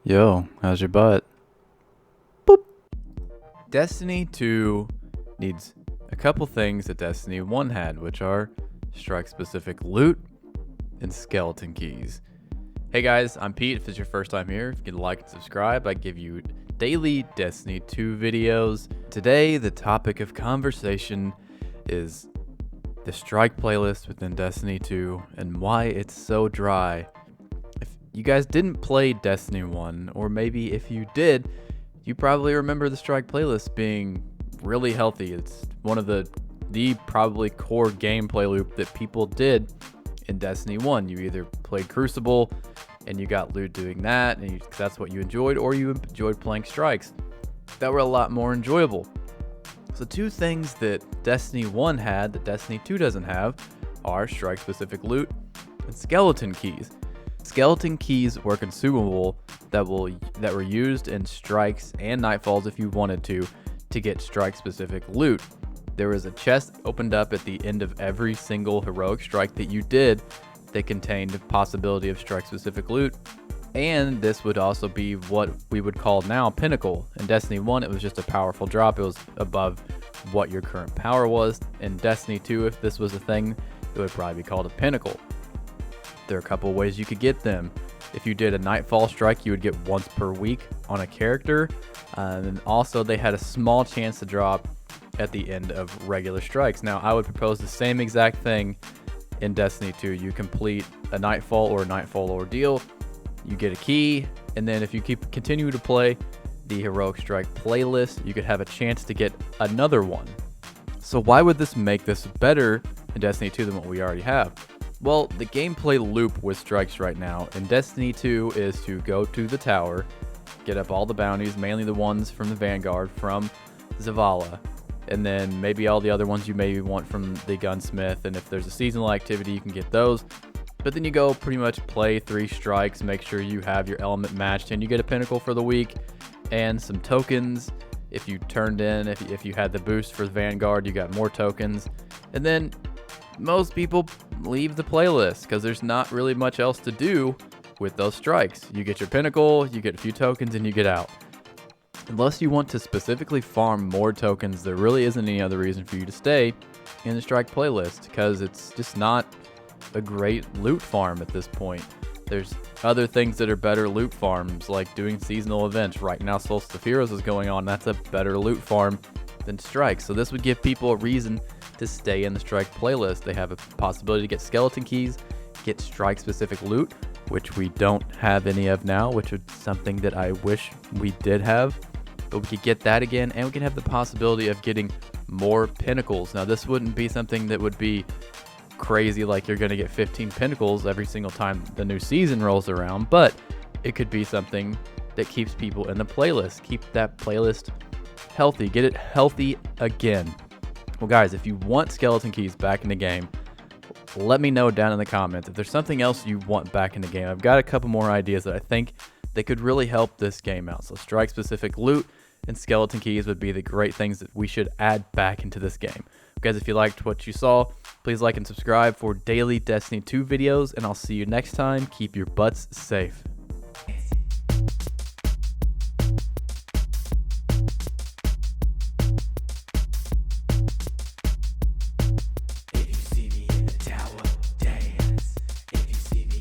Yo, how's your butt? Boop. Destiny 2 needs a couple things that Destiny 1 had, which are strike-specific loot and skeleton keys. Hey guys, I'm Pete. If it's your first time here, if you can like and subscribe, I give you daily Destiny 2 videos. Today, the topic of conversation is the strike playlist within Destiny 2 and why it's so dry. If you guys didn't play Destiny 1, or maybe if you did, you probably remember the strike playlist being really healthy. It's one of the probably core gameplay loop that people did in Destiny 1. You either played Crucible and you got loot doing that, and that's what you enjoyed, or you enjoyed playing strikes that were a lot more enjoyable. So two things that Destiny 1 had that Destiny 2 doesn't have are strike-specific loot and skeleton keys. Skeleton keys were consumable that were used in strikes and nightfalls if you wanted to get strike-specific loot. There was a chest opened up at the end of every single heroic strike that you did that contained the possibility of strike-specific loot. And this would also be what we would call now Pinnacle. In Destiny 1, it was just a powerful drop. It was above what your current power was. In Destiny 2, if this was a thing, it would probably be called a Pinnacle. There are a couple ways you could get them. If you did a Nightfall strike, you would get once per week on a character. And also, they had a small chance to drop at the end of regular strikes. Now, I would propose the same exact thing in Destiny 2. You complete a Nightfall or a Nightfall Ordeal, you get a key, and then if you continue to play the Heroic Strike playlist, you could have a chance to get another one. So why would this make this better in Destiny 2 than what we already have? Well, the gameplay loop with strikes right now in Destiny 2 is to go to the tower, get up all the bounties, mainly the ones from the Vanguard, from Zavala, and then maybe all the other ones you maybe want from the gunsmith, and if there's a seasonal activity, you can get those. But then you go pretty much play 3 strikes, make sure you have your element matched, and you get a pinnacle for the week and some tokens. If you turned in, if you had the boost for the Vanguard, you got more tokens. And then most people leave the playlist because there's not really much else to do with those strikes. You get your pinnacle, you get a few tokens, and you get out. Unless you want to specifically farm more tokens, there really isn't any other reason for you to stay in the strike playlist, because it's just not a great loot farm at this point. There's other things that are better loot farms, like doing seasonal events. Right now, Solstice of Heroes is going on. That's a better loot farm than strikes. So this would give people a reason to stay in the strike playlist. They have a possibility to get skeleton keys, get strike-specific loot, which we don't have any of now, which is something that I wish we did have. But we could get that again, and we can have the possibility of getting more pinnacles. Now, this wouldn't be something that would be crazy, like you're going to get 15 pinnacles every single time the new season rolls around, but it could be something that keeps people in the playlist, keep that playlist healthy, get it healthy again. Well guys, if you want skeleton keys back in the game, let me know down in the comments if there's something else you want back in the game. I've got a couple more ideas that I think that could really help this game out. So strike specific loot and skeleton keys would be the great things that we should add back into this game. Guys, if you liked what you saw, please like and subscribe for daily Destiny 2 videos, and I'll see you next time. Keep your butts safe.